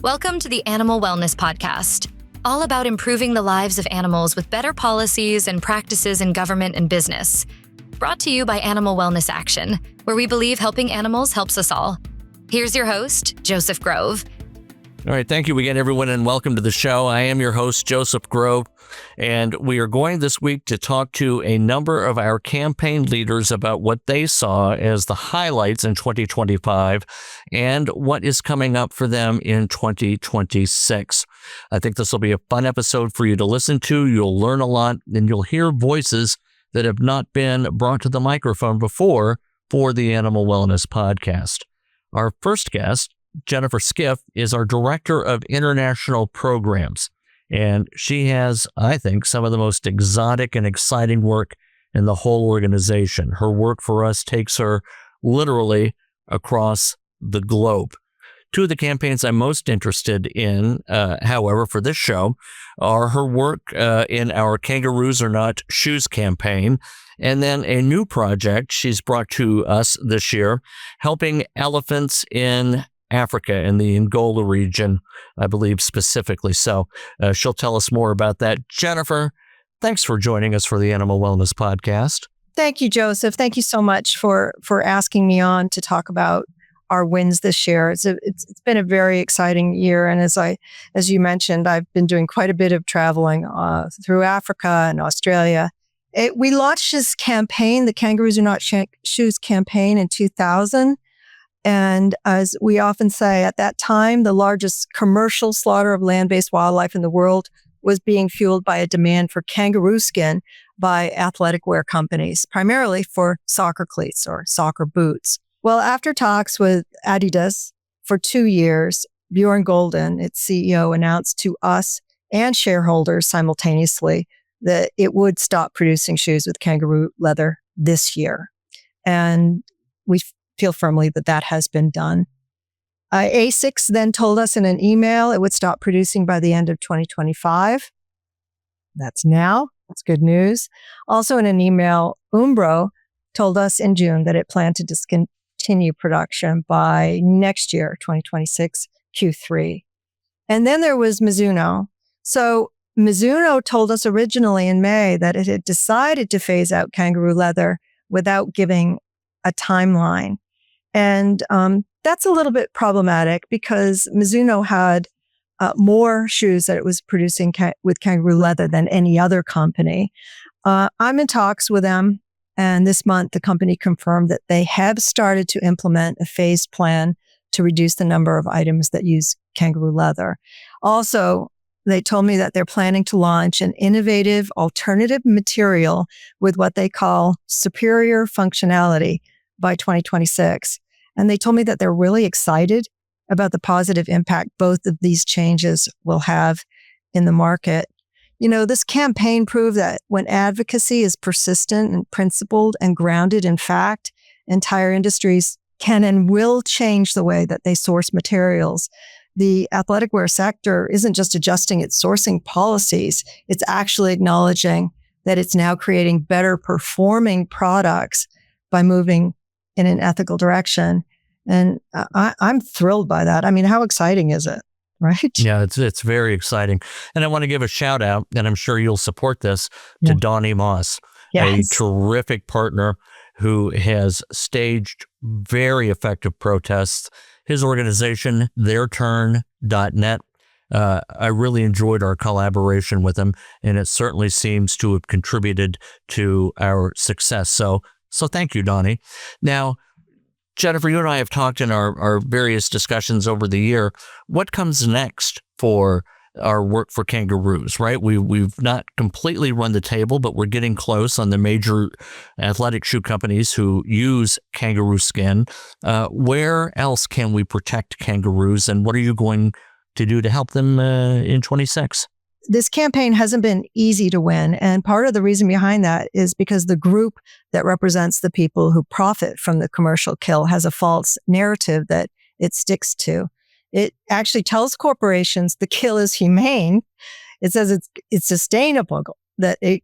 Welcome to the Animal Wellness Podcast, all about improving the lives of animals with better policies and practices in government and business. Brought to you by Animal Wellness Action, where we believe helping animals helps us all. Here's your host, Joseph Grove. All right, thank you again, everyone, and welcome to the show. I am your host, Joseph Grove, and we are going this week to talk to a number of our campaign leaders about what they saw as the highlights in 2025 and what is coming up for them in 2026. I think this will be a fun episode for you to listen to. You'll learn a lot, and you'll hear voices that have not been brought to the microphone before for the Animal Wellness Podcast. Our first guest, Jennifer Skiff, is our Director of International Programs, and she has, I think, some of the most exotic and exciting work in the whole organization. Her work for us takes her literally across the globe. Two of the campaigns I'm most interested in, however, for this show, are her work in our Kangaroos Are Not Shoes campaign, and then a new project she's brought to us this year, helping elephants in Africa, in the Angola region, I believe specifically. So she'll tell us more about that. Jennifer, thanks for joining us for the Animal Wellness Podcast. Thank you, Joseph. Thank you so much for asking me on to talk about our wins this year. It's been a very exciting year, and as you mentioned, I've been doing quite a bit of traveling through Africa and Australia. We launched this campaign, the Kangaroos Are Not Shoes campaign, in 2000. And as we often say, at that time, the largest commercial slaughter of land-based wildlife in the world was being fueled by a demand for kangaroo skin by athletic wear companies, primarily for soccer cleats or soccer boots. Well, after talks with Adidas for 2 years, Bjorn Golden, its CEO, announced to us and shareholders simultaneously that it would stop producing shoes with kangaroo leather this year. And we feel firmly that has been done. ASICS then told us in an email it would stop producing by the end of 2025. That's now. That's good news. Also in an email, Umbro told us in June that it planned to discontinue production by next year, 2026, Q3. And then there was Mizuno. So Mizuno told us originally in May that it had decided to phase out kangaroo leather without giving a timeline. And that's a little bit problematic because Mizuno had more shoes that it was producing with kangaroo leather than any other company. I'm in talks with them, and this month the company confirmed that they have started to implement a phased plan to reduce the number of items that use kangaroo leather. Also, they told me that they're planning to launch an innovative alternative material with what they call superior functionality by 2026. And they told me that they're really excited about the positive impact both of these changes will have in the market. You know, this campaign proved that when advocacy is persistent and principled and grounded in fact, entire industries can and will change the way that they source materials. The athletic wear sector isn't just adjusting its sourcing policies, it's actually acknowledging that it's now creating better performing products by moving in an ethical direction. And I'm thrilled by that. I mean, how exciting is it, right? Yeah, it's very exciting. And I want to give a shout out, and I'm sure you'll support this, to Donnie Moss, a terrific partner who has staged very effective protests. His organization, theirturn.net, I really enjoyed our collaboration with him, and it certainly seems to have contributed to our success. So thank you, Donnie. Now, Jennifer, you and I have talked in our various discussions over the year. What comes next for our work for kangaroos, right? We've not completely run the table, but we're getting close on the major athletic shoe companies who use kangaroo skin. Where else can we protect kangaroos, and what are you going to do to help them in 26? This campaign hasn't been easy to win. And part of the reason behind that is because the group that represents the people who profit from the commercial kill has a false narrative that it sticks to. It actually tells corporations the kill is humane. It says it's sustainable,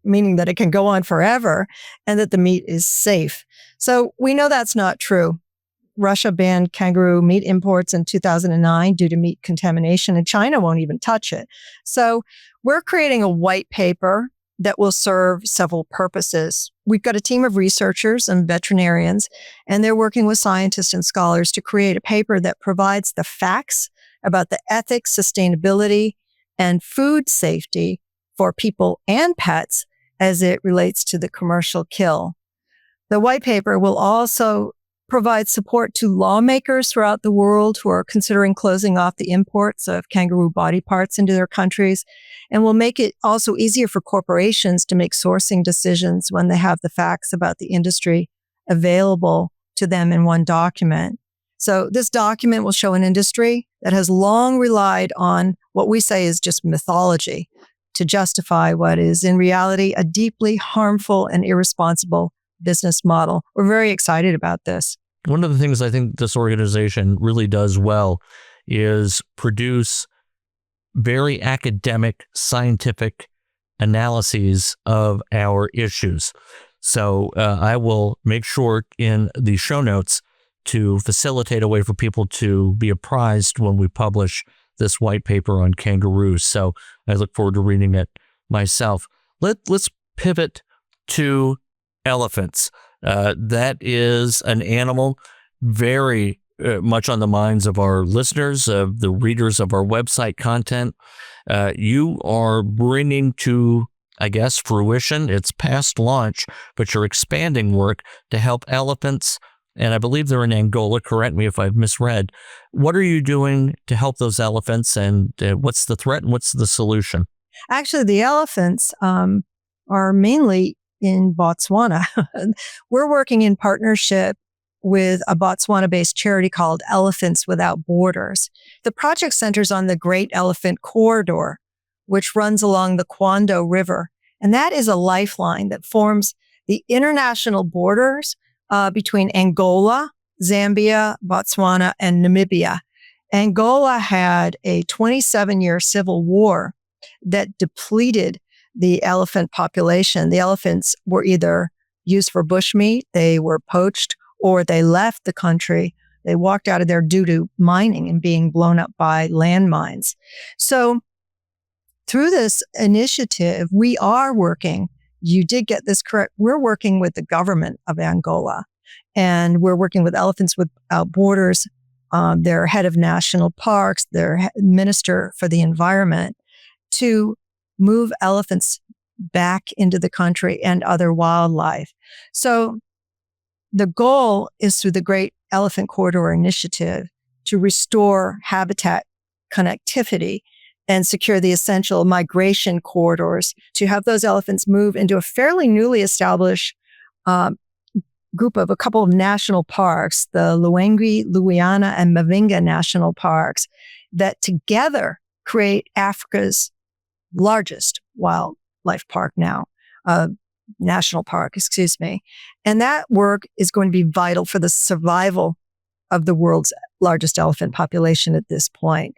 meaning that it can go on forever, and that the meat is safe. So we know that's not true. Russia banned kangaroo meat imports in 2009 due to meat contamination, and China won't even touch it. So we're creating a white paper that will serve several purposes. We've got a team of researchers and veterinarians, and they're working with scientists and scholars to create a paper that provides the facts about the ethics, sustainability, and food safety for people and pets as it relates to the commercial kill. The white paper will also provide support to lawmakers throughout the world who are considering closing off the imports of kangaroo body parts into their countries, and will make it also easier for corporations to make sourcing decisions when they have the facts about the industry available to them in one document. So this document will show an industry that has long relied on what we say is just mythology to justify what is in reality a deeply harmful and irresponsible business model. We're very excited about this. One of the things I think this organization really does well is produce very academic, scientific analyses of our issues. So I will make sure in the show notes to facilitate a way for people to be apprised when we publish this white paper on kangaroos. So I look forward to reading it myself. Let's pivot to elephants. That is an animal very much on the minds of our listeners, of the readers of our website content. You are bringing to, I guess, fruition, it's past launch, but you're expanding work to help elephants, and I believe they're in Angola, correct me if I've misread. What are you doing to help those elephants, and what's the threat and what's the solution? Actually, the elephants are mainly in Botswana. We're working in partnership with a Botswana-based charity called Elephants Without Borders. The project centers on the Great Elephant Corridor, which runs along the Kwando River. And that is a lifeline that forms the international borders between Angola, Zambia, Botswana, and Namibia. Angola had a 27-year civil war that depleted the elephant population. The elephants were either used for bushmeat, they were poached, or they left the country. They walked out of there due to mining and being blown up by landmines. So through this initiative, we are working, you did get this correct, we're working with the government of Angola, and we're working with Elephants Without Borders, their head of national parks, their minister for the environment, to move elephants back into the country and other wildlife. So the goal is through the Great Elephant Corridor Initiative to restore habitat connectivity and secure the essential migration corridors to have those elephants move into a fairly newly established group of a couple of national parks, the Luangwi, Luiana, and Mavinga national parks, that together create Africa's largest wildlife park now, national park, excuse me. And that work is going to be vital for the survival of the world's largest elephant population at this point.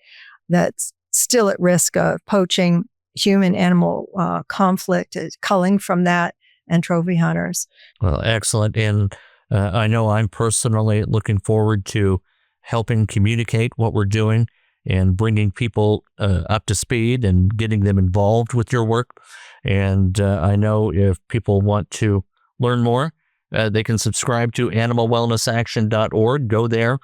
That's still at risk of poaching, human-animal conflict, culling from that, and trophy hunters. Well, excellent. And I know I'm personally looking forward to helping communicate what we're doing and bringing people up to speed and getting them involved with your work. And I know if people want to learn more, they can subscribe to animalwellnessaction.org. Go there,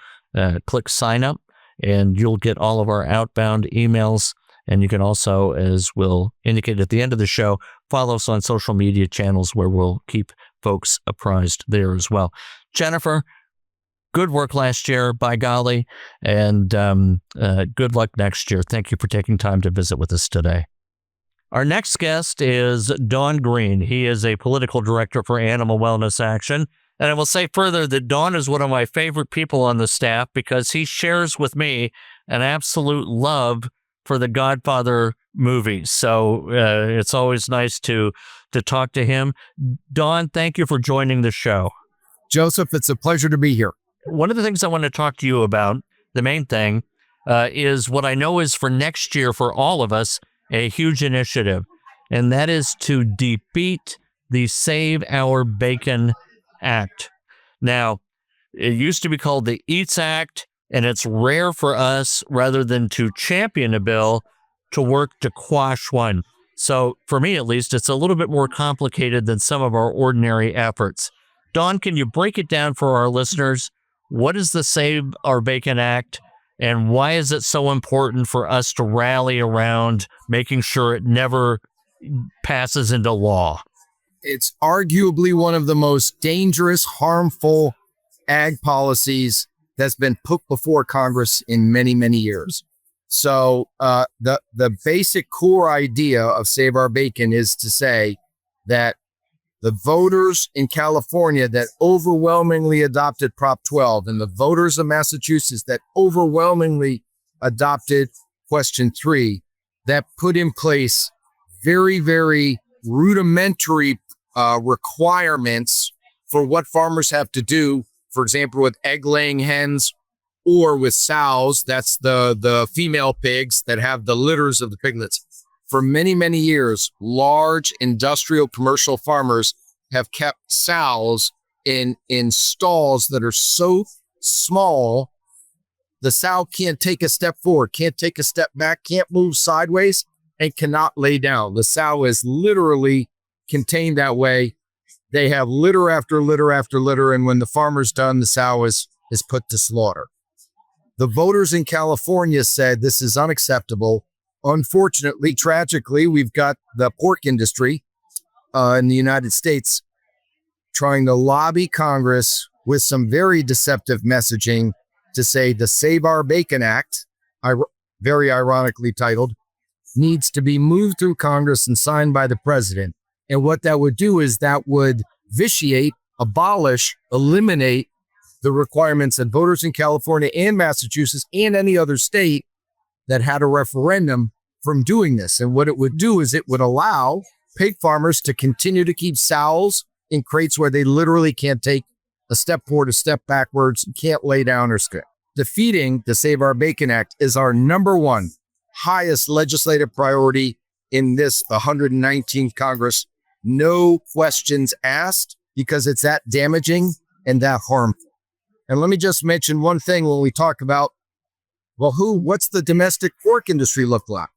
click sign up, and you'll get all of our outbound emails. And you can also, as we'll indicate at the end of the show, follow us on social media channels where we'll keep folks apprised there as well. Jennifer, good work last year, by golly, and good luck next year. Thank you for taking time to visit with us today. Our next guest is Don Green. He is a political director for Animal Wellness Action. And I will say further that Don is one of my favorite people on the staff because he shares with me an absolute love for the Godfather movies. So it's always nice to talk to him. Don, thank you for joining the show. Joseph, it's a pleasure to be here. One of the things I want to talk to you about, the main thing, is what I know is for next year for all of us, a huge initiative, and that is to defeat the Save Our Bacon Act. Now, It used to be called the Eats Act, and it's rare for us, rather than to champion a bill, to work to quash one. So for me, at least, it's a little bit more complicated than some of our ordinary efforts. Dawn, can you break it down for our listeners? What is the Save Our Bacon Act, and why is it so important for us to rally around making sure it never passes into law? It's arguably one of the most dangerous, harmful ag policies that's been put before Congress in many, many years. So the basic core idea of Save Our Bacon is to say that the voters in California that overwhelmingly adopted Prop 12 and the voters of Massachusetts that overwhelmingly adopted Question 3, that put in place very, very rudimentary requirements for what farmers have to do, for example, with egg-laying hens or with sows. That's the female pigs that have the litters of the piglets. For many, many years, large industrial commercial farmers have kept sows in stalls that are so small, the sow can't take a step forward, can't take a step back, can't move sideways, and cannot lay down. The sow is literally contained that way. They have litter after litter after litter, and when the farmer's done, the sow is put to slaughter. The voters in California said this is unacceptable. Unfortunately, tragically, we've got the pork industry in the United States trying to lobby Congress with some very deceptive messaging to say the Save Our Bacon Act, very ironically titled, needs to be moved through Congress and signed by the president. And what that would do is that would vitiate, abolish, eliminate the requirements that voters in California and Massachusetts and any other state that had a referendum from doing this. And what it would do is it would allow pig farmers to continue to keep sows in crates where they literally can't take a step forward, a step backwards, can't lay down or skip. Defeating the Save Our Bacon Act is our number one highest legislative priority in this 119th Congress. No questions asked, because it's that damaging and that harmful. And let me just mention one thing when we talk about, what's the domestic pork industry look like?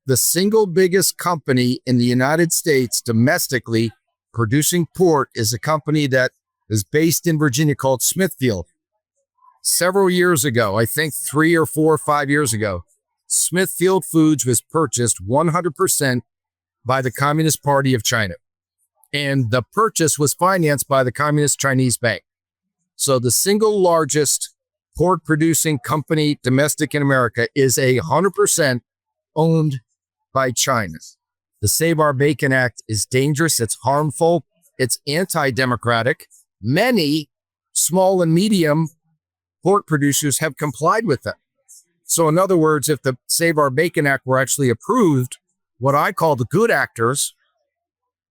The single biggest company in the United States domestically producing pork is a company that is based in Virginia called Smithfield. Several years ago, I think 3 or 4 or 5 years ago, Smithfield Foods was purchased 100% by the Communist Party of China. And the purchase was financed by the Communist Chinese Bank. So the single largest pork producing company domestic in America is 100% owned by China. The Save Our Bacon Act is dangerous. It's harmful. It's anti-democratic. Many small and medium pork producers have complied with it. So in other words, if the Save Our Bacon Act were actually approved, what I call the good actors,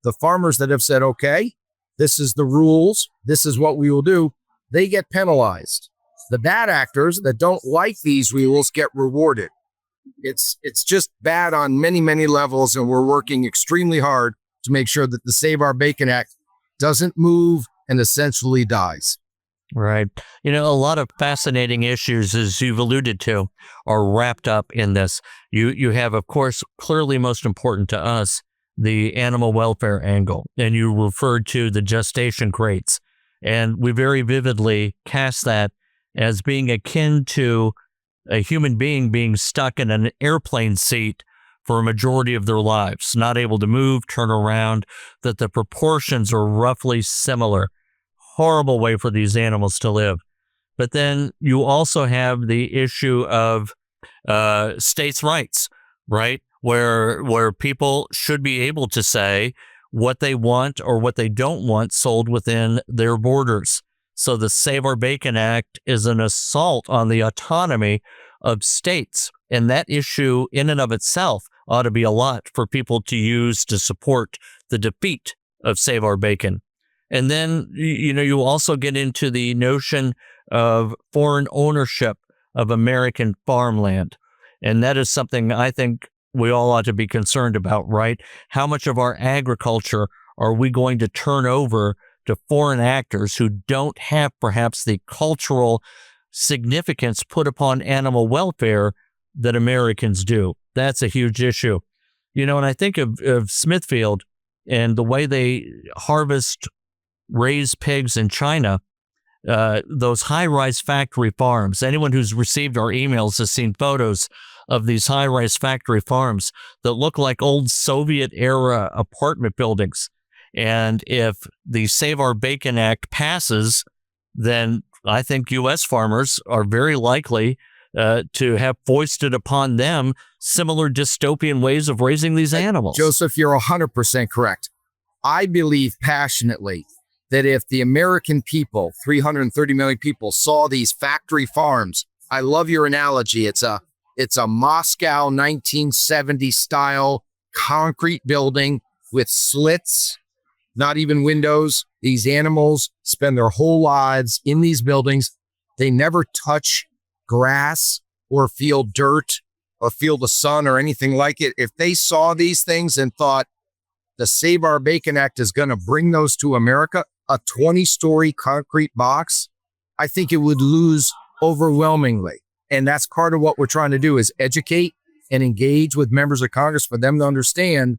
the farmers that have said, okay, this is the rules, this is what we will do, they get penalized. The bad actors that don't like these rules get rewarded. It's just bad on many, many levels, and we're working extremely hard to make sure that the Save Our Bacon Act doesn't move and essentially dies. Right. A lot of fascinating issues, as you've alluded to, are wrapped up in this. You have, of course, clearly most important to us, the animal welfare angle, and you referred to the gestation crates. And we very vividly cast that as being akin to a human being stuck in an airplane seat for a majority of their lives, not able to move, turn around, that the proportions are roughly similar. Horrible way for these animals to live. But then you also have the issue of states' rights, right? Where people should be able to say what they want or what they don't want sold within their borders. So the Save Our Bacon Act is an assault on the autonomy of states. And that issue in and of itself ought to be a lot for people to use to support the defeat of Save Our Bacon. And then, you also get into the notion of foreign ownership of American farmland. And that is something I think we all ought to be concerned about, right? How much of our agriculture are we going to turn over to foreign actors who don't have perhaps the cultural significance put upon animal welfare that Americans do. That's a huge issue. You know, and I think of Smithfield and the way they harvest raised pigs in China, those high-rise factory farms. Anyone who's received our emails has seen photos of these high-rise factory farms that look like old Soviet-era apartment buildings. And if the Save Our Bacon Act passes, then I think U.S. farmers are very likely to have foisted upon them similar dystopian ways of raising these animals. Joseph, you're 100% correct. I believe passionately that if the American people, 330 million people, saw these factory farms, I love your analogy. It's a Moscow 1970 style concrete building with slits, not even windows. These animals spend their whole lives in these buildings. They never touch grass or feel dirt or feel the sun or anything like it. If they saw these things and thought the Save Our Bacon Act is going to bring those to America, a 20-story concrete box, I think it would lose overwhelmingly. And that's part of what we're trying to do, is educate and engage with members of Congress for them to understand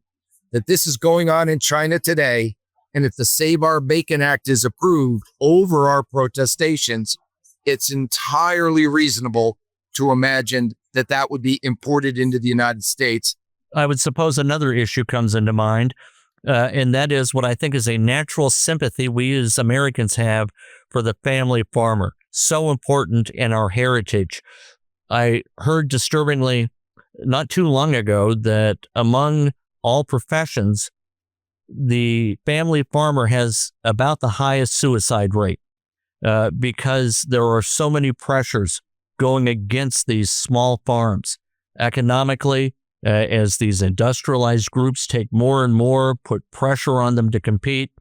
that this is going on in China today. And if the Save Our Bacon Act is approved over our protestations, it's entirely reasonable to imagine that that would be imported into the United States. I would suppose another issue comes into mind, and that is what I think is a natural sympathy we as Americans have for the family farmer. So important in our heritage. I heard disturbingly not too long ago that among all professions, the family farmer has about the highest suicide rate because there are so many pressures going against these small farms. Economically, as these industrialized groups take more and more, put pressure on them to compete,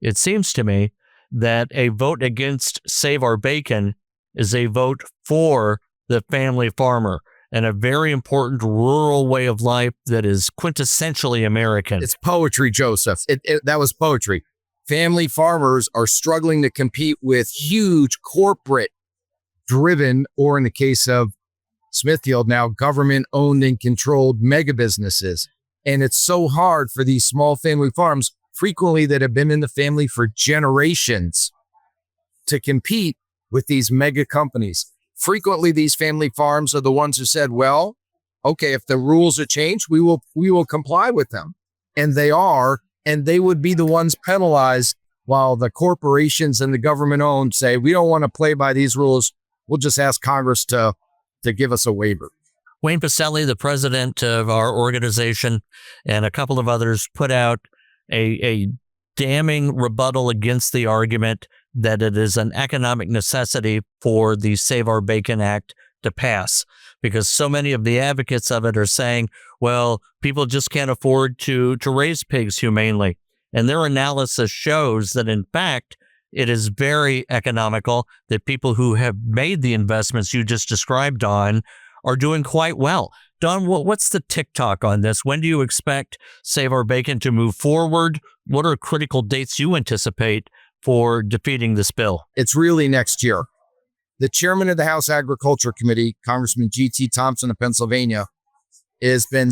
it seems to me that a vote against Save Our Bacon is a vote for the family farmer and a very important rural way of life that is quintessentially American. It's poetry, Joseph. That was poetry. Family farmers are struggling to compete with huge corporate-driven, or in the case of Smithfield now, government-owned and controlled mega businesses. And it's so hard for these small family farms, frequently that have been in the family for generations, to compete with these mega companies. Frequently, these family farms are the ones who said, well, okay, if the rules are changed, we will comply with them. And they are, and they would be the ones penalized, while the corporations and the government-owned say, we don't want to play by these rules. We'll just ask Congress to give us a waiver. Wayne Pacelli, the president of our organization, and a couple of others put out a damning rebuttal against the argument that it is an economic necessity for the Save Our Bacon Act to pass, because so many of the advocates of it are saying, well, people just can't afford to raise pigs humanely. And their analysis shows that, in fact, it is very economical, that people who have made the investments you just described, Don, are doing quite well. Don, what's the TikTok on this? When do you expect Save Our Bacon to move forward? What are critical dates you anticipate for defeating this bill? It's really next year. The chairman of the House Agriculture Committee, Congressman G.T. Thompson of Pennsylvania, has been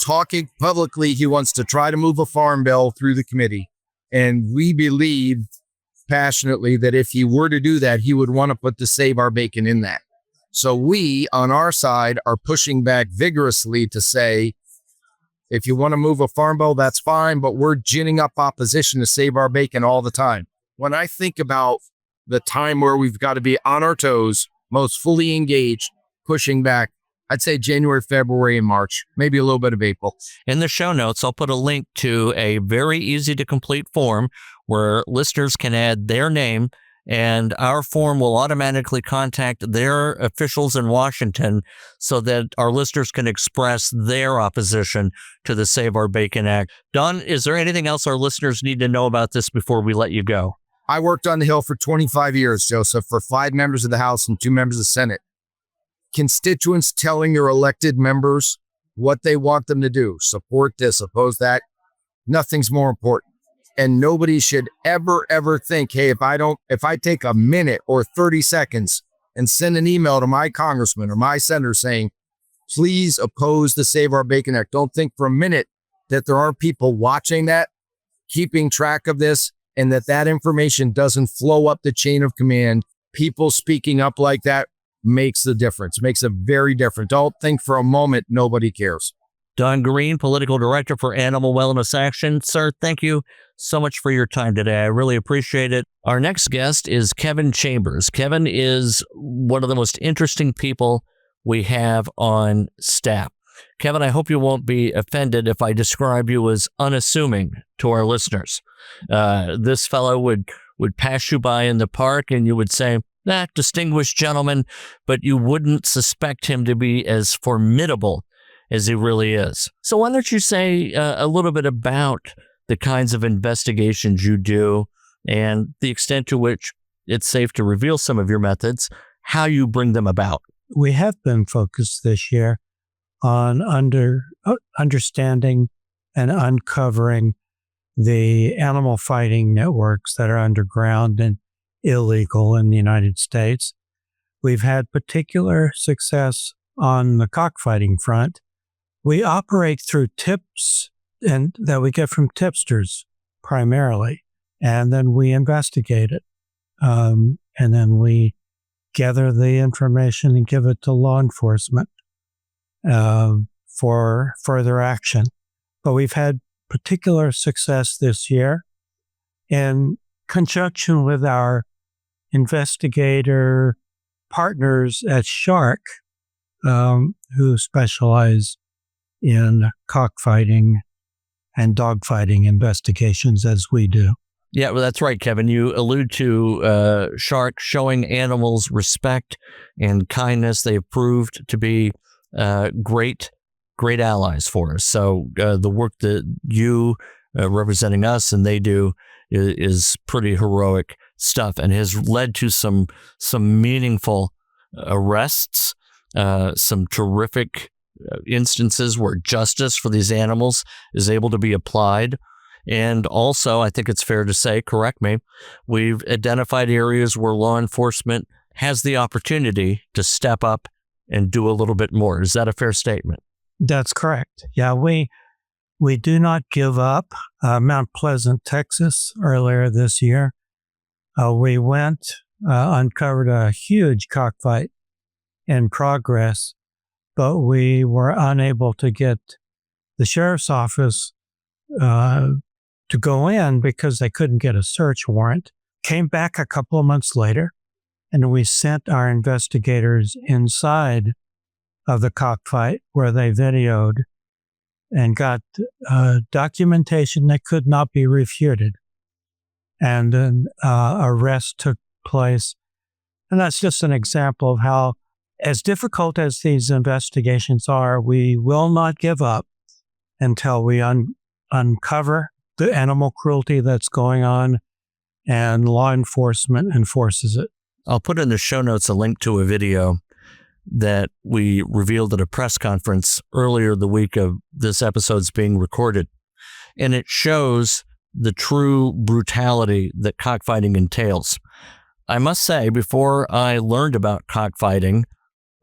talking publicly. He wants to try to move a farm bill through the committee. And we believe passionately that if he were to do that, he would want to put the Save Our Bacon in that. So we, on our side, are pushing back vigorously to say, if you want to move a farm bill, that's fine, but we're ginning up opposition to Save Our Bacon all the time. When I think about the time where we've got to be on our toes, most fully engaged, pushing back, I'd say January, February, and March, maybe a little bit of April. In the show notes, I'll put a link to a very easy to complete form where listeners can add their name, and our form will automatically contact their officials in Washington so that our listeners can express their opposition to the Save Our Bacon Act. Don, is there anything else our listeners need to know about this before we let you go? I worked on the Hill for 25 years, Joseph, for 5 members of the House and 2 members of the Senate. Constituents telling your elected members what they want them to do. Support this, oppose that. Nothing's more important. And nobody should ever think, hey, if I take a minute or 30 seconds and send an email to my congressman or my senator saying, please oppose the Save Our Bacon Act, don't think for a minute that there aren't people watching that, keeping track of this, and that information doesn't flow up the chain of command. People speaking up like that makes the difference, makes it very different. Don't think for a moment nobody cares. Don Green, Political Director for Animal Wellness Action. Sir, thank you so much for your time today. I really appreciate it. Our next guest is Kevin Chambers. Kevin is one of the most interesting people we have on staff. Kevin, I hope you won't be offended if I describe you as unassuming to our listeners. This fellow would pass you by in the park and you would say, distinguished gentleman, but you wouldn't suspect him to be as formidable as he really is. So why don't you say a little bit about the kinds of investigations you do and the extent to which it's safe to reveal some of your methods, how you bring them about? We have been focused this year on understanding and uncovering the animal fighting networks that are underground and illegal in the United States. We've had particular success on the cockfighting front. We operate through tips and that we get from tipsters primarily, and then we investigate it. And then we gather the information and give it to law enforcement for further action. But we've had particular success this year in conjunction with our investigator partners at Shark, who specialize in cockfighting and dogfighting investigations as we do. Yeah, well, that's right, Kevin. You allude to Shark showing animals respect and kindness. They have proved to be great allies for us. So the work that you representing us and they do is pretty heroic stuff and has led to some meaningful arrests, some terrific instances where justice for these animals is able to be applied. And also, I think it's fair to say, correct me, we've identified areas where law enforcement has the opportunity to step up and do a little bit more. Is that a fair statement? That's correct. Yeah, we do not give up. Mount Pleasant, Texas, earlier this year, we uncovered a huge cockfight in progress, but we were unable to get the sheriff's office to go in because they couldn't get a search warrant. Came back a couple of months later, and we sent our investigators inside of the cockfight where they videoed and got documentation that could not be refuted. And an arrest took place. And that's just an example of how, as difficult as these investigations are, we will not give up until we uncover the animal cruelty that's going on and law enforcement enforces it. I'll put in the show notes a link to a video that we revealed at a press conference earlier the week of this episode's being recorded. And it shows the true brutality that cockfighting entails. I must say, before I learned about cockfighting,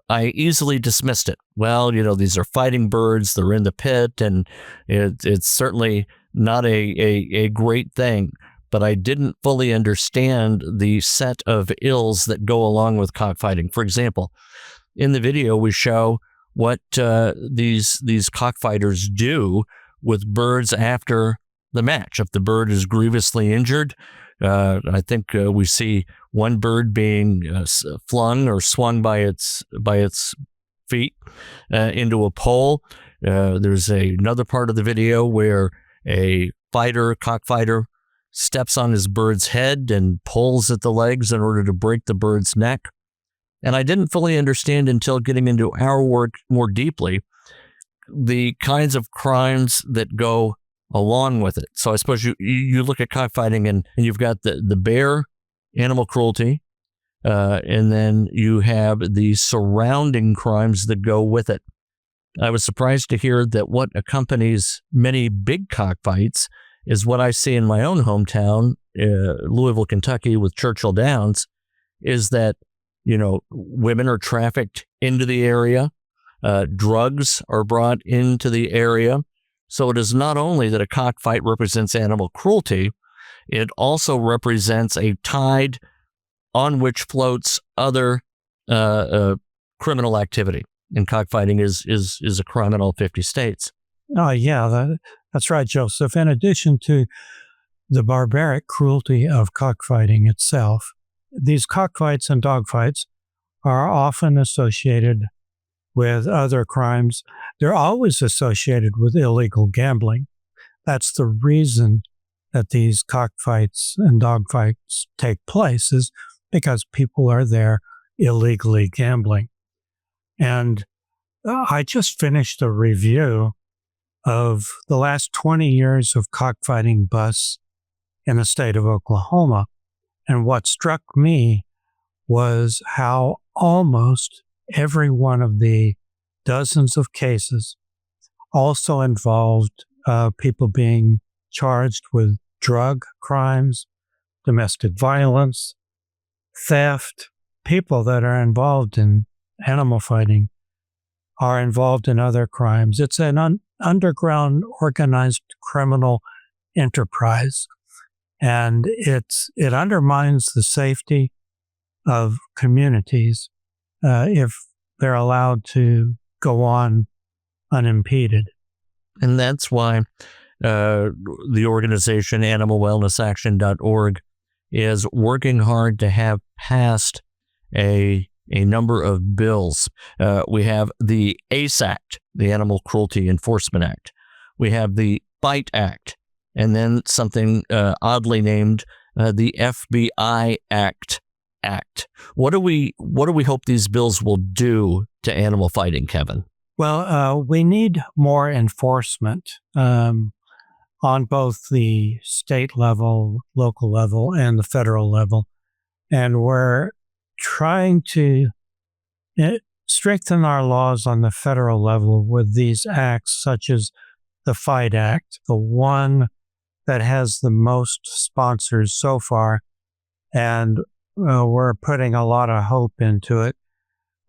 I easily dismissed it. Well, these are fighting birds, they're in the pit, and it's certainly not a great thing. But I didn't fully understand the set of ills that go along with cockfighting. For example, in the video, we show what these cockfighters do with birds after the match. If the bird is grievously injured, I think we see one bird being flung or swung by its feet into a pole. There's another part of the video where a cockfighter, steps on his bird's head and pulls at the legs in order to break the bird's neck. And I didn't fully understand until getting into our work more deeply the kinds of crimes that go along with it. So I suppose you look at cockfighting and you've got the bare animal cruelty, and then you have the surrounding crimes that go with it. I was surprised to hear that what accompanies many big cockfights is what I see in my own hometown, Louisville, Kentucky, with Churchill Downs, is that, women are trafficked into the area. Drugs are brought into the area. So it is not only that a cockfight represents animal cruelty, it also represents a tide on which floats other criminal activity. And cockfighting is a crime in all 50 states. Oh, yeah, that's right, Joseph. In addition to the barbaric cruelty of cockfighting itself, these cockfights and dogfights are often associated with other crimes. They're always associated with illegal gambling. That's the reason that these cockfights and dogfights take place, is because people are there illegally gambling. And I just finished a review of the last 20 years of cockfighting busts in the state of Oklahoma. And what struck me was how almost every one of the dozens of cases also involved people being charged with drug crimes, domestic violence, theft. People that are involved in animal fighting are involved in other crimes. It's an underground organized criminal enterprise, and it undermines the safety of communities if they're allowed to go on unimpeded. And that's why the organization animalwellnessaction.org is working hard to have passed a number of bills. We have the ACE Act, the Animal Cruelty Enforcement Act. We have the Fight Act, and then something oddly named the FBI Act. What do we hope these bills will do to animal fighting, Kevin? Well, we need more enforcement on both the state level, local level, and the federal level. And we're trying to strengthen our laws on the federal level with these acts, such as the Fight Act, the one that has the most sponsors so far, and we're putting a lot of hope into it.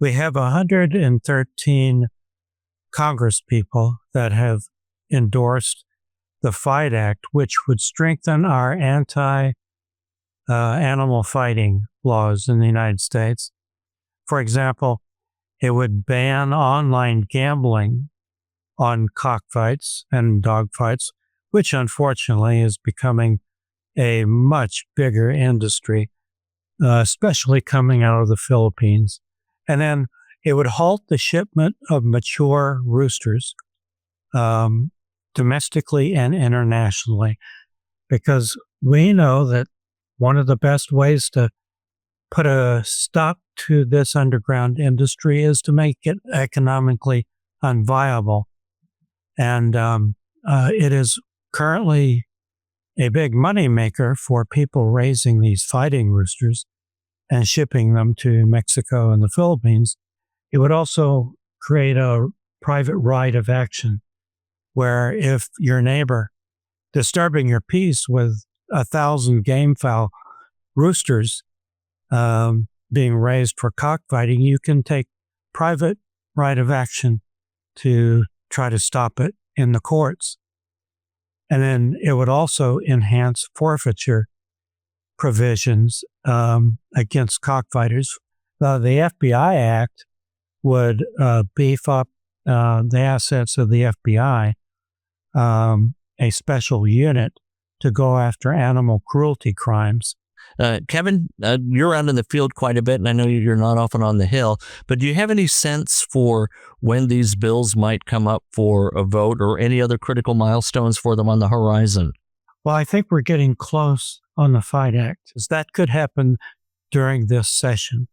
We have 113 Congresspeople that have endorsed the Fight Act, which would strengthen our anti-animal fighting laws in the United States. For example, it would ban online gambling on cockfights and dogfights, which unfortunately is becoming a much bigger industry, especially coming out of the Philippines. And then it would halt the shipment of mature roosters domestically and internationally, because we know that one of the best ways to put a stop to this underground industry is to make it economically unviable. And it is currently a big moneymaker for people raising these fighting roosters and shipping them to Mexico and the Philippines. It would also create a private right of action where if your neighbor disturbing your peace with 1,000 game fowl roosters being raised for cockfighting, you can take private right of action to try to stop it in the courts. And then it would also enhance forfeiture provisions against cockfighters. The FBI Act would beef up the assets of the FBI, a special unit to go after animal cruelty crimes. Kevin, you're out in the field quite a bit, and I know you're not often on the Hill, but do you have any sense for when these bills might come up for a vote or any other critical milestones for them on the horizon? Well, I think we're getting close on the Fight Act, because that could happen during this session.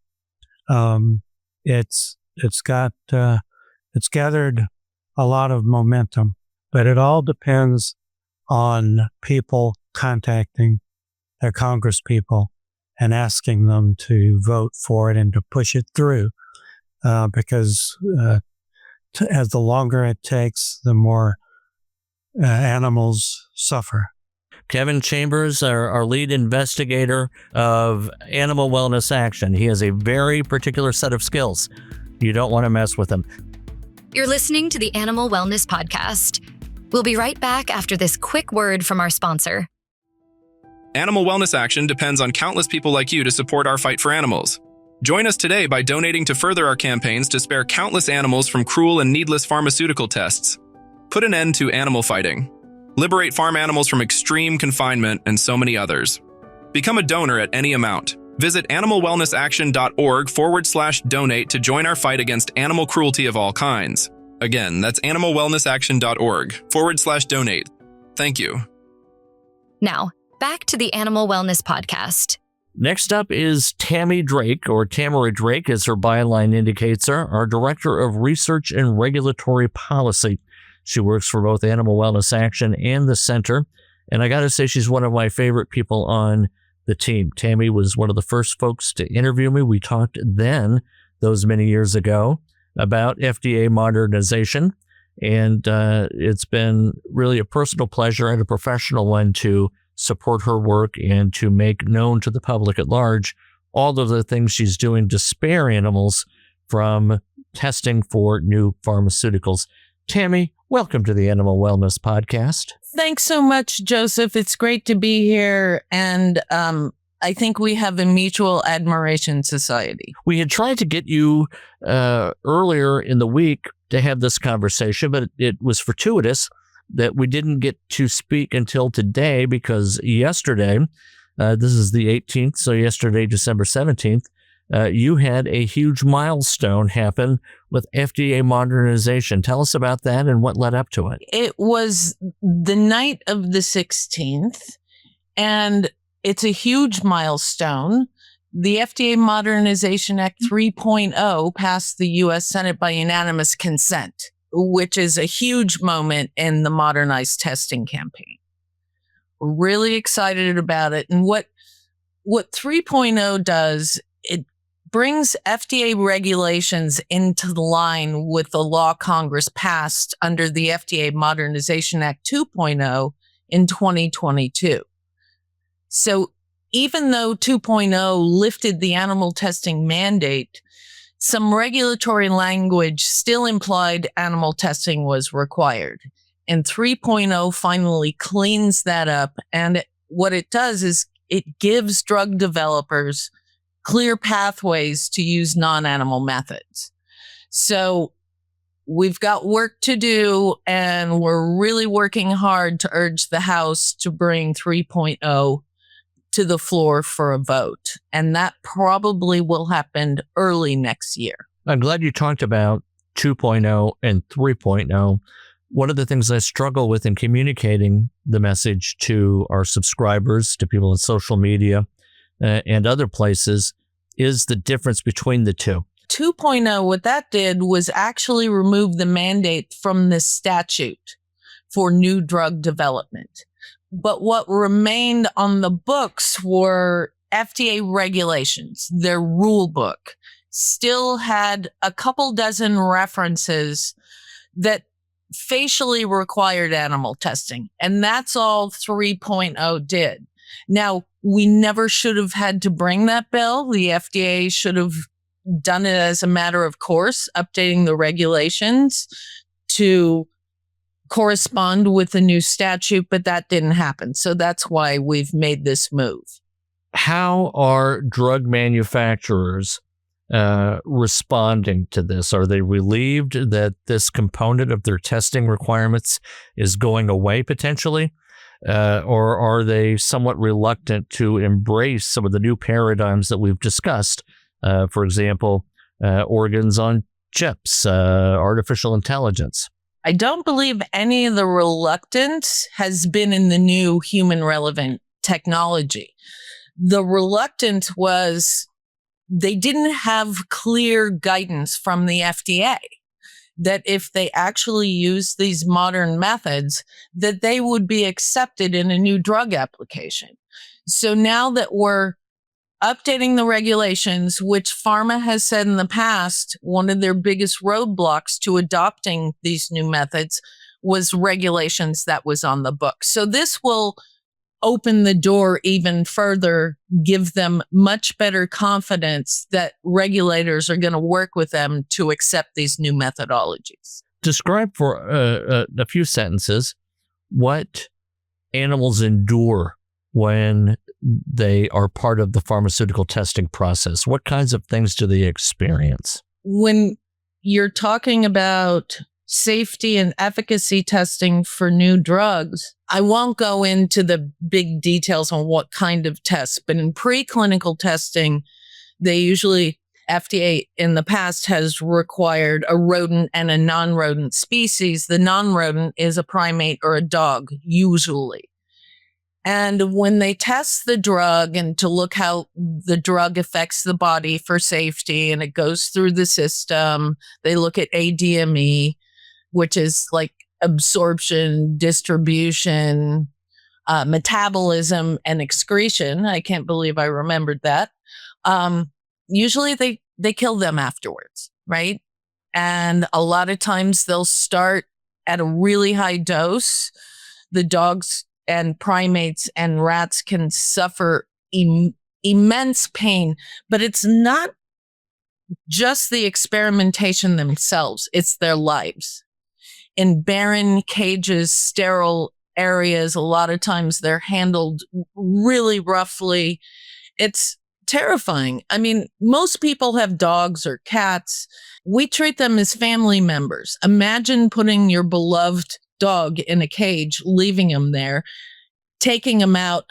It's gathered a lot of momentum, but it all depends on people contacting their congresspeople and asking them to vote for it and to push it through, because as the longer it takes, the more animals suffer. Kevin Chambers, our lead investigator of Animal Wellness Action. He has a very particular set of skills. You don't want to mess with him. You're listening to the Animal Wellness Podcast. We'll be right back after this quick word from our sponsor. Animal Wellness Action depends on countless people like you to support our fight for animals. Join us today by donating to further our campaigns to spare countless animals from cruel and needless pharmaceutical tests. Put an end to animal fighting. Liberate farm animals from extreme confinement and so many others. Become a donor at any amount. Visit animalwellnessaction.org/donate to join our fight against animal cruelty of all kinds. Again, that's animalwellnessaction.org/donate. Thank you. Now, back to the Animal Wellness Podcast. Next up is Tammy Drake, or Tamara Drake as her byline indicates her, our Director of Research and Regulatory Policy. She works for both Animal Wellness Action and the Center, and I got to say she's one of my favorite people on the team. Tammy was one of the first folks to interview me. We talked then, those many years ago, about FDA modernization, and it's been really a personal pleasure and a professional one to support her work and to make known to the public at large all of the things she's doing to spare animals from testing for new pharmaceuticals. Tammy, welcome to the Animal Wellness Podcast. Thanks so much, Joseph. It's great to be here. And I think we have a mutual admiration society. We had tried to get you earlier in the week to have this conversation, but it was fortuitous that we didn't get to speak until today because yesterday, this is the 18th, so yesterday, December 17th, you had a huge milestone happen with FDA modernization. Tell us about that and what led up to it. It was the night of the 16th, and it's a huge milestone. The FDA Modernization Act 3.0 passed the U.S. Senate by unanimous consent, which is a huge moment in the modernized testing campaign. We're really excited about it. And what 3.0 does, it brings FDA regulations into the line with the law Congress passed under the FDA Modernization Act 2.0 in 2022. So even though 2.0 lifted the animal testing mandate, some regulatory language still implied animal testing was required. And 3.0 finally cleans that up. And what it does is it gives drug developers clear pathways to use non-animal methods. So we've got work to do, and we're really working hard to urge the House to bring 3.0 to the floor for a vote. And that probably will happen early next year. I'm glad you talked about 2.0 and 3.0. One of the things I struggle with in communicating the message to our subscribers, to people on social media and other places, is the difference between the two. 2.0, what that did was actually remove the mandate from the statute for new drug development. But what remained on the books were FDA regulations. Their rule book still had a couple dozen references that facially required animal testing. And that's all 3.0 did. Now, we never should have had to bring that bill. The FDA should have done it as a matter of course, updating the regulations to correspond with the new statute, but that didn't happen. So that's why we've made this move. How are drug manufacturers responding to this? Are they relieved that this component of their testing requirements is going away potentially? Or are they somewhat reluctant to embrace some of the new paradigms that we've discussed? For example, organs on chips, artificial intelligence. I don't believe any of the reluctance has been in the new human relevant technology. The reluctance was they didn't have clear guidance from the FDA that if they actually use these modern methods, that they would be accepted in a new drug application. So now that we're updating the regulations, which pharma has said in the past, one of their biggest roadblocks to adopting these new methods was regulations that was on the book. So this will open the door even further, give them much better confidence that regulators are going to work with them to accept these new methodologies. Describe for a few sentences what animals endure when they are part of the pharmaceutical testing process. What kinds of things do they experience? When you're talking about safety and efficacy testing for new drugs, I won't go into the big details on what kind of tests, but in preclinical testing, they usually, FDA in the past has required a rodent and a non-rodent species. The non-rodent is a primate or a dog, usually. And when they test the drug and to look how the drug affects the body for safety and it goes through the system, they look at ADME, which is like absorption, distribution, metabolism, and excretion. I can't believe I remembered that. Usually they kill them afterwards, right? And a lot of times they'll start at a really high dose. The dogs and primates and rats can suffer immense pain, but it's not just the experimentation themselves, it's their lives. In barren cages, sterile areas, a lot of times they're handled really roughly. It's terrifying. I mean, most people have dogs or cats. We treat them as family members. Imagine putting your beloved dog in a cage, leaving him there, taking him out,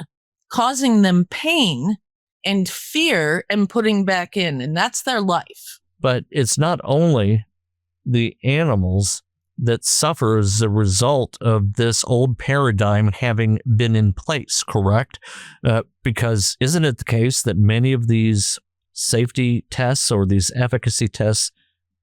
causing them pain and fear and putting back in. And that's their life. But it's not only the animals that suffer as a result of this old paradigm having been in place, correct? Because isn't it the case that many of these safety tests or these efficacy tests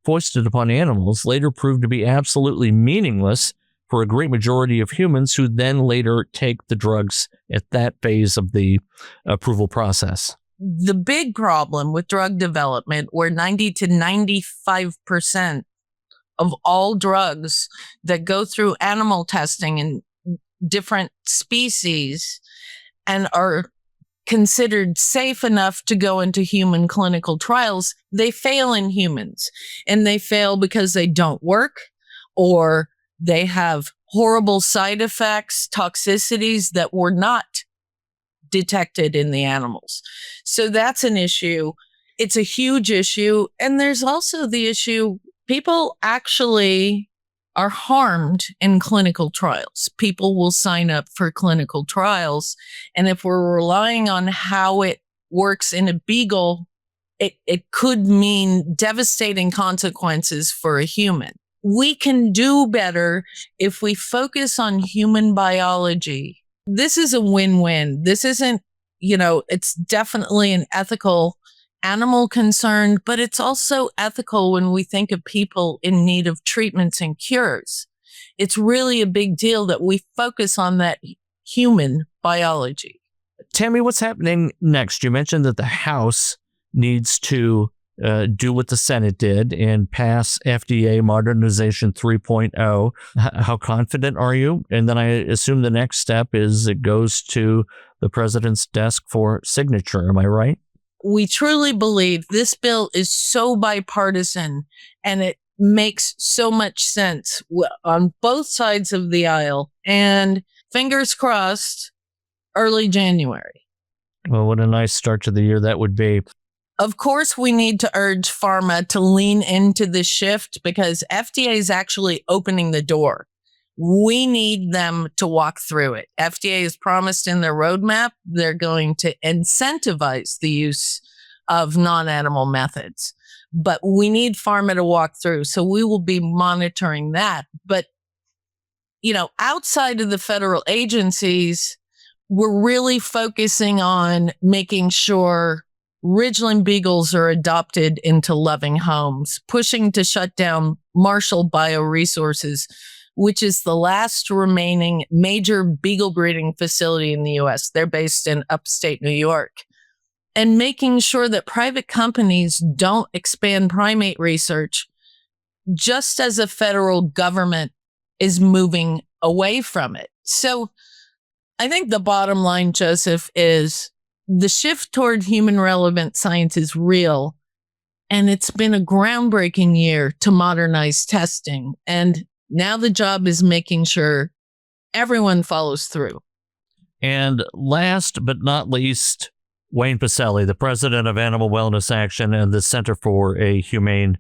foisted upon animals later proved to be absolutely meaningless for a great majority of humans who then later take the drugs at that phase of the approval process? The big problem with drug development, where 90 to 95% of all drugs that go through animal testing in different species and are considered safe enough to go into human clinical trials, they fail in humans. And they fail because they don't work, or they have horrible side effects, toxicities that were not detected in the animals. So that's an issue. It's a huge issue. And there's also the issue, people actually are harmed in clinical trials. People will sign up for clinical trials. And if we're relying on how it works in a beagle, it could mean devastating consequences for a human. We can do better if we focus on human biology. This is a win-win. This isn't, it's definitely an ethical animal concern, but it's also ethical when we think of people in need of treatments and cures. It's really a big deal that we focus on that human biology. Tammy, what's happening next? You mentioned that the House needs to do what the Senate did and pass FDA Modernization 3.0. How confident are you? And then I assume the next step is it goes to the president's desk for signature. Am I right? We truly believe this bill is so bipartisan and it makes so much sense on both sides of the aisle. And fingers crossed, early January. Well, what a nice start to the year that would be. Of course, we need to urge pharma to lean into this shift because FDA is actually opening the door. We need them to walk through it. FDA has promised in their roadmap they're going to incentivize the use of non-animal methods. But we need pharma to walk through. So we will be monitoring that. But, outside of the federal agencies, we're really focusing on making sure Ridgeland Beagles are adopted into loving homes, pushing to shut down Marshall Bioresources, which is the last remaining major beagle breeding facility in the U.S. They're based in upstate New York. And making sure that private companies don't expand primate research, just as a federal government is moving away from it. So I think the bottom line, Joseph, is the shift toward human relevant science is real. And it's been a groundbreaking year to modernize testing. And now the job is making sure everyone follows through. And last but not least, Wayne Pacelli, the president of Animal Wellness Action and the Center for a Humane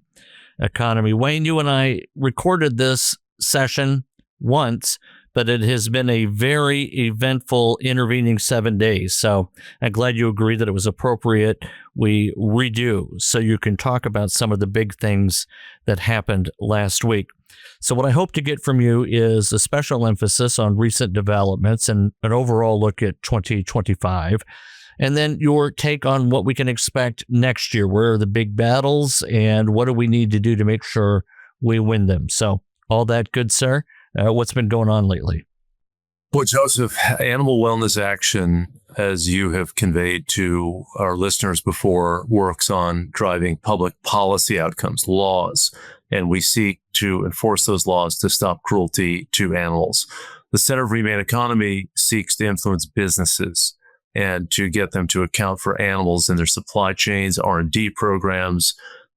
Economy. Wayne, you and I recorded this session once, but it has been a very eventful intervening 7 days. So I'm glad you agreed that it was appropriate we redo so you can talk about some of the big things that happened last week. So what I hope to get from you is a special emphasis on recent developments and an overall look at 2025. And then your take on what we can expect next year. Where are the big battles and what do we need to do to make sure we win them? So all that good, sir. What's been going on lately? Well, Joseph, Animal Wellness Action, as you have conveyed to our listeners before, works on driving public policy outcomes, laws, and we seek to enforce those laws to stop cruelty to animals. The Center for Humane Economy seeks to influence businesses and to get them to account for animals in their supply chains, R&D programs,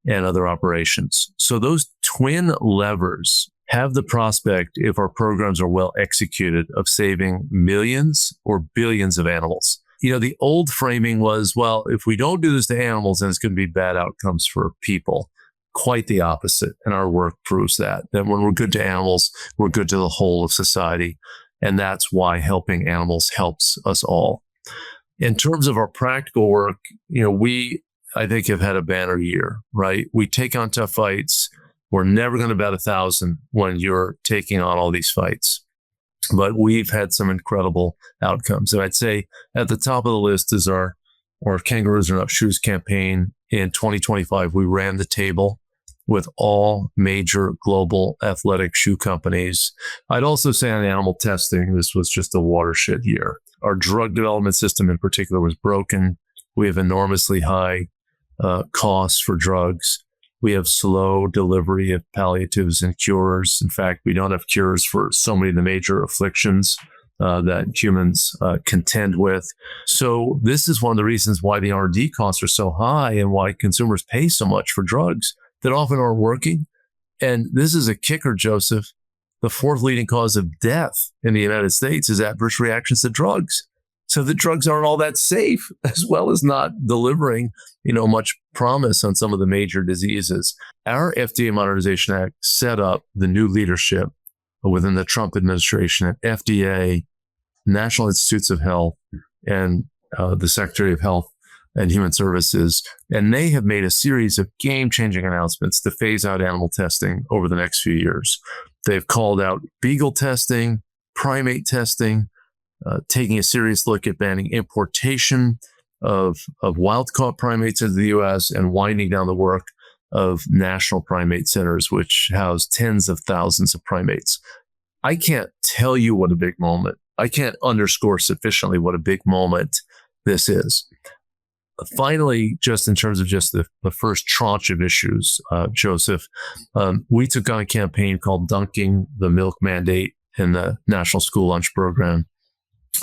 and other operations. So those twin levers have the prospect, if our programs are well executed, of saving millions or billions of animals. You know, the old framing was, well, if we don't do this to animals, then it's going to be bad outcomes for people. Quite the opposite. And our work proves that when we're good to animals, we're good to the whole of society. And that's why helping animals helps us all. In terms of our practical work, you know, we, I think, have had a banner year, right? We take on tough fights. We're never going to bat 1,000 when you're taking on all these fights. But we've had some incredible outcomes. And I'd say at the top of the list is our Kangaroos Are Not Shoes campaign. In 2025, we ran the table with all major global athletic shoe companies. I'd also say on animal testing, this was just a watershed year. Our drug development system in particular was broken. We have enormously high costs for drugs. We have slow delivery of palliatives and cures. In fact, we don't have cures for so many of the major afflictions that humans contend with. So this is one of the reasons why the R&D costs are so high and why consumers pay so much for drugs that often aren't working. And this is a kicker, Joseph. The fourth leading cause of death in the United States is adverse reactions to drugs. So the drugs aren't all that safe, as well as not delivering, much promise on some of the major diseases. Our FDA Modernization Act set up the new leadership within the Trump administration at FDA, National Institutes of Health, and the Secretary of Health and Human Services. And they have made a series of game-changing announcements to phase out animal testing over the next few years. They've called out beagle testing, primate testing, taking a serious look at banning importation of wild-caught primates into the U.S. and winding down the work of national primate centers, which house tens of thousands of primates. I can't tell you what a big moment. I can't underscore sufficiently what a big moment this is. Finally, just in terms of just the first tranche of issues, Joseph, we took on a campaign called Dunking the Milk Mandate in the National School Lunch Program.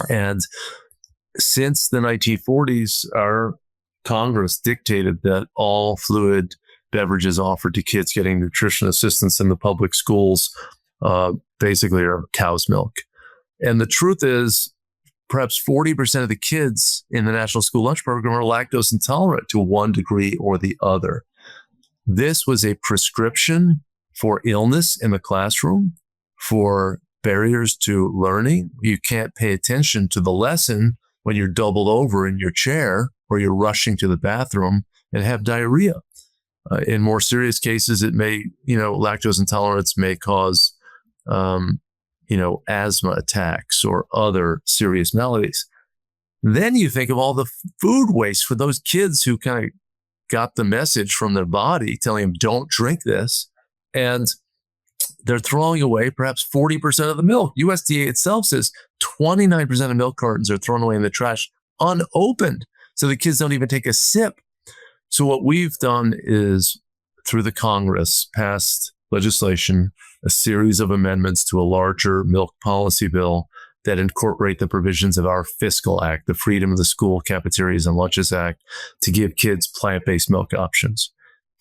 And since the 1940s, our Congress dictated that all fluid beverages offered to kids getting nutrition assistance in the public schools basically are cow's milk. And the truth is, perhaps 40% of the kids in the National School Lunch Program are lactose intolerant to one degree or the other. This was a prescription for illness in the classroom, for barriers to learning. You can't pay attention to the lesson when you're doubled over in your chair or you're rushing to the bathroom and have diarrhea. In more serious cases, it may, lactose intolerance may cause, asthma attacks or other serious maladies. Then you think of all the food waste for those kids who kind of got the message from their body telling them, don't drink this. And they're throwing away perhaps 40% of the milk. USDA itself says 29% of milk cartons are thrown away in the trash unopened. So the kids don't even take a sip. So what we've done is, through the Congress, passed legislation, a series of amendments to a larger milk policy bill that incorporate the provisions of our fiscal act, the Freedom of the School Cafeterias and Lunches Act, to give kids plant-based milk options,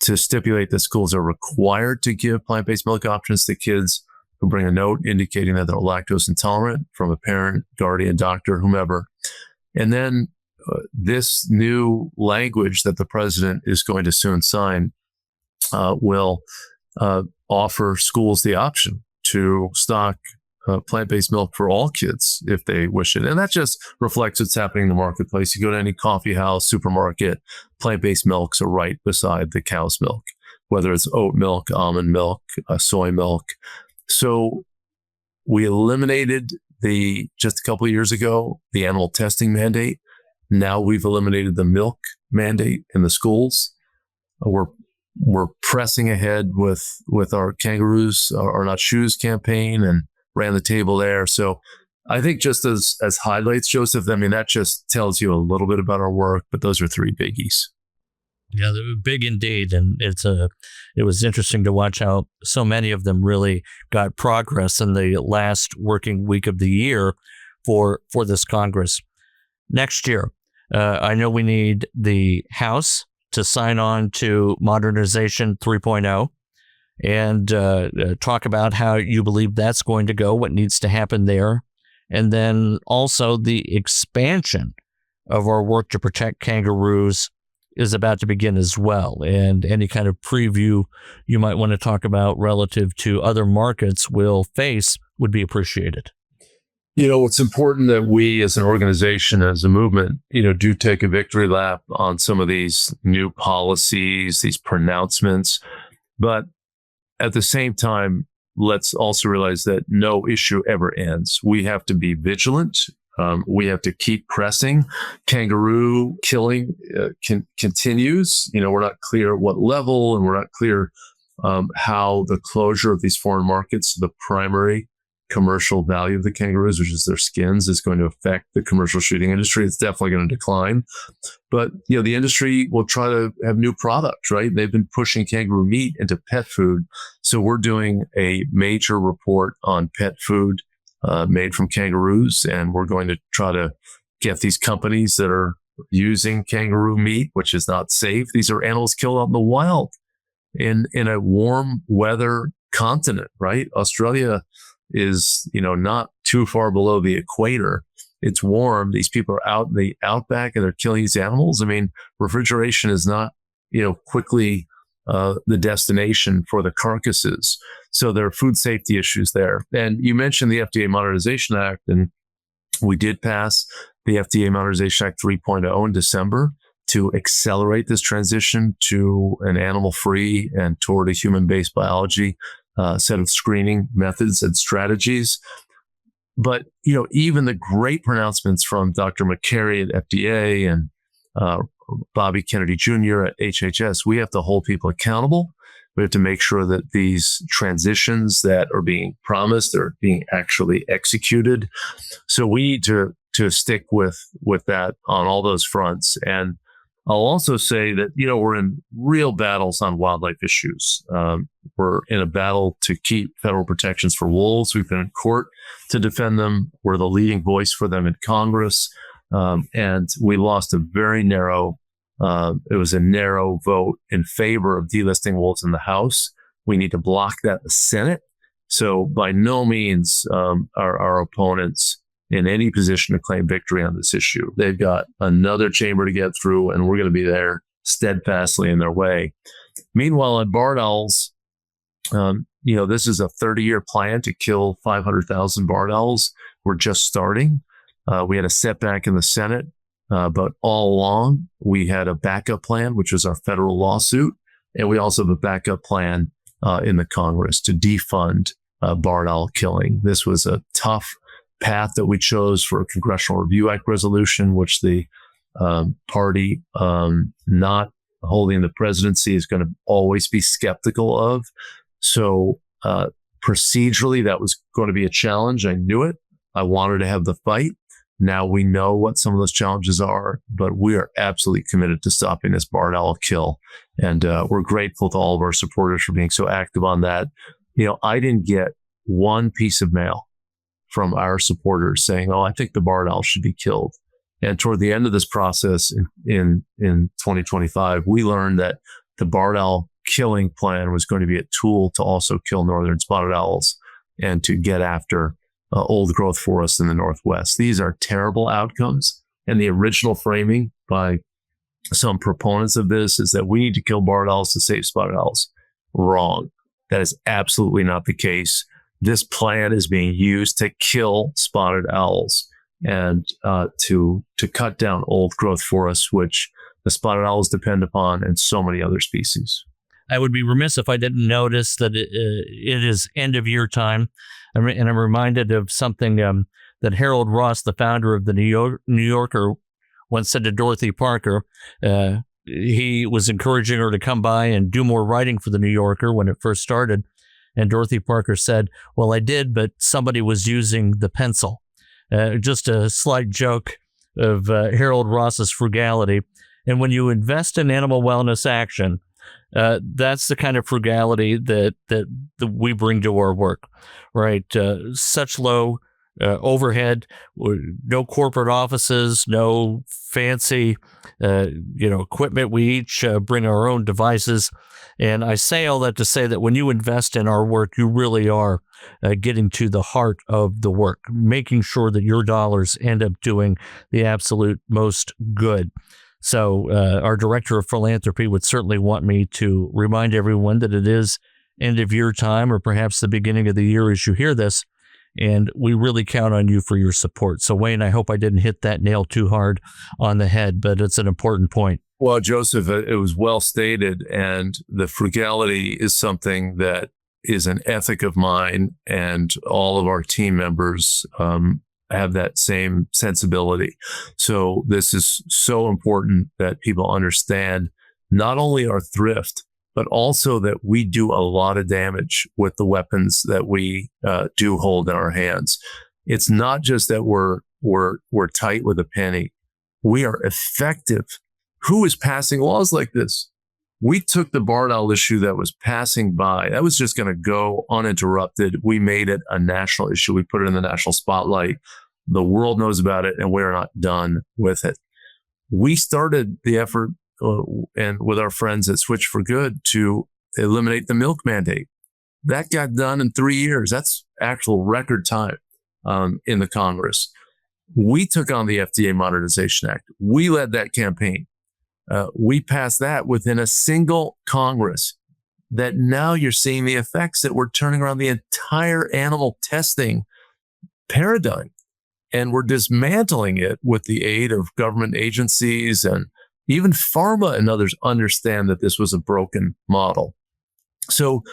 to stipulate that schools are required to give plant-based milk options to kids who bring a note indicating that they're lactose intolerant from a parent, guardian, doctor, whomever. And then this new language that the president is going to soon sign will offer schools the option to stock plant-based milk for all kids if they wish it. And that just reflects what's happening in the marketplace. You go to any coffee house, supermarket, plant-based milks are right beside the cow's milk, whether it's oat milk, almond milk, soy milk. So we eliminated just a couple of years ago, the animal testing mandate. Now we've eliminated the milk mandate in the schools. We're pressing ahead with our Kangaroos Are Not Shoes campaign and ran the table there. So I think just as highlights, Joseph, I mean, that just tells you a little bit about our work, but those are three biggies. Yeah, they were big indeed. And it was interesting to watch how so many of them really got progress in the last working week of the year for this Congress. Next year, I know we need the House to sign on to Modernization 3.0 and talk about how you believe that's going to go, what needs to happen there. And then also the expansion of our work to protect kangaroos is about to begin as well. And any kind of preview you might want to talk about relative to other markets we'll face would be appreciated. You know, it's important that we as an organization, as a movement, do take a victory lap on some of these new policies, these pronouncements. But at the same time, let's also realize that no issue ever ends. We have to be vigilant. We have to keep pressing. Kangaroo killing continues. We're not clear what level, and we're not clear how the closure of these foreign markets, the primary commercial value of the kangaroos, which is their skins, is going to affect the commercial shooting industry. It's definitely going to decline. But, the industry will try to have new products, right? They've been pushing kangaroo meat into pet food. So we're doing a major report on pet food made from kangaroos. And we're going to try to get these companies that are using kangaroo meat, which is not safe. These are animals killed out in the wild in a warm weather continent, right? Australia is, not too far below the equator. It's warm. These people are out in the outback and they're killing these animals. I mean, refrigeration is not, quickly the destination for the carcasses. So there are food safety issues there. And you mentioned the FDA Modernization Act, and we did pass the FDA Modernization Act 3.0 in December to accelerate this transition to an animal-free and toward a human-based biology set of screening methods and strategies. But, even the great pronouncements from Dr. McCary at FDA and Bobby Kennedy Jr. at HHS, we have to hold people accountable. We have to make sure that these transitions that are being promised are being actually executed. So we need to stick with that on all those fronts. And I'll also say that, we're in real battles on wildlife issues. We're in a battle to keep federal protections for wolves. We've been in court to defend them. We're the leading voice for them in Congress. And we lost a very narrow, it was a narrow vote in favor of delisting wolves in the House. We need to block that in the Senate. So by no means are our opponents in any position to claim victory on this issue. They've got another chamber to get through, and we're going to be there steadfastly in their way. Meanwhile, on barred owls, this is a 30-year plan to kill 500,000 barred owls. We're just starting. We had a setback in the Senate, but all along we had a backup plan, which was our federal lawsuit. And we also have a backup plan in the Congress to defund barred owl killing. This was a tough path that we chose for a Congressional Review Act resolution, which the party not holding the presidency is going to always be skeptical of. So procedurally, that was going to be a challenge. I knew it. I wanted to have the fight. Now we know what some of those challenges are, but we are absolutely committed to stopping this barred owl kill. And we're grateful to all of our supporters for being so active on that. I didn't get one piece of mail from our supporters saying, "Oh, I think the barred owl should be killed." And toward the end of this process in 2025, we learned that the barred owl killing plan was going to be a tool to also kill northern spotted owls and to get after old growth forests in the Northwest. These are terrible outcomes. And the original framing by some proponents of this is that we need to kill barred owls to save spotted owls. Wrong. That is absolutely not the case. This plan is being used to kill spotted owls and to cut down old growth forests, which the spotted owls depend upon, and so many other species. I would be remiss if I didn't notice that it is end of year time. And I'm reminded of something that Harold Ross, the founder of the New Yorker, once said to Dorothy Parker. He was encouraging her to come by and do more writing for the New Yorker when it first started. And Dorothy Parker said, "Well, I did, but somebody was using the pencil." Just a slight joke of Harold Ross's frugality. And when you invest in animal wellness action, that's the kind of frugality that we bring to our work, right? Such low overhead, no corporate offices, no fancy, equipment. We each bring our own devices. And I say all that to say that when you invest in our work, you really are getting to the heart of the work, making sure that your dollars end up doing the absolute most good. So our director of philanthropy would certainly want me to remind everyone that it is end of year time, or perhaps the beginning of the year as you hear this. And we really count on you for your support. So Wayne, I hope I didn't hit that nail too hard on the head, but it's an important point. Well, Joseph, it was well stated. And the frugality is something that is an ethic of mine, and all of our team members have that same sensibility. So this is so important that people understand not only our thrift, but also that we do a lot of damage with the weapons that we do hold in our hands. It's not just that we're tight with a penny. We are effective. Who is passing laws like this? We took the barred owl issue that was passing by. That was just going to go uninterrupted. We made it a national issue. We put it in the national spotlight. The world knows about it, and we're not done with it. We started the effort and with our friends at Switch for Good to eliminate the milk mandate. That got done in 3 years. That's actual record time in the Congress. We took on the FDA Modernization Act. We led that campaign. We passed that within a single Congress. That now you're seeing the effects that we're turning around the entire animal testing paradigm. And we're dismantling it with the aid of government agencies, and even pharma and others understand that this was a broken model. So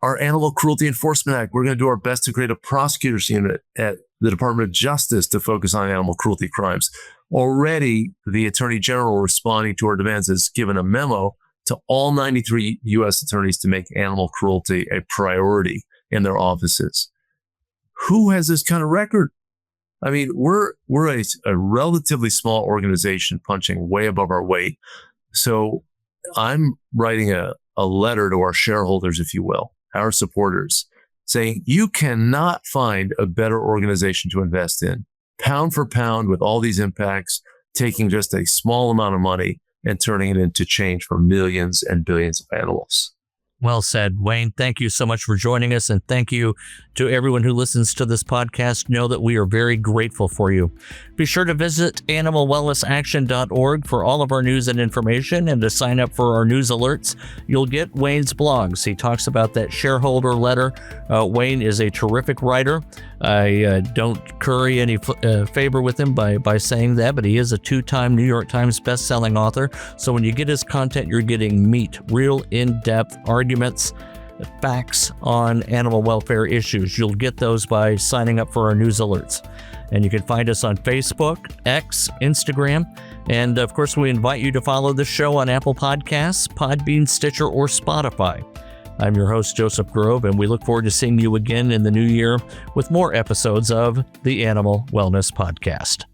our Animal Cruelty Enforcement Act, we're going to do our best to create a prosecutors unit at the Department of Justice to focus on animal cruelty crimes. Already, the Attorney General, responding to our demands, has given a memo to all 93 U.S. attorneys to make animal cruelty a priority in their offices. Who has this kind of record? I mean, we're a relatively small organization punching way above our weight. So I'm writing a letter to our shareholders, if you will, our supporters, saying you cannot find a better organization to invest in, pound for pound, with all these impacts, taking just a small amount of money and turning it into change for millions and billions of animals. Well said, Wayne. Thank you so much for joining us. And thank you to everyone who listens to this podcast. Know that we are very grateful for you. Be sure to visit animalwellnessaction.org for all of our news and information, and to sign up for our news alerts. You'll get Wayne's blogs. He talks about that shareholder letter. Wayne is a terrific writer. I don't curry any favor with him by saying that, but he is a 2-time New York Times bestselling author. So when you get his content, you're getting meat, real in-depth arguments, facts on animal welfare issues. You'll get those by signing up for our news alerts. And you can find us on Facebook, X, Instagram. And of course, we invite you to follow the show on Apple Podcasts, Podbean, Stitcher, or Spotify. I'm your host, Joseph Grove, and we look forward to seeing you again in the new year with more episodes of the Animal Wellness Podcast.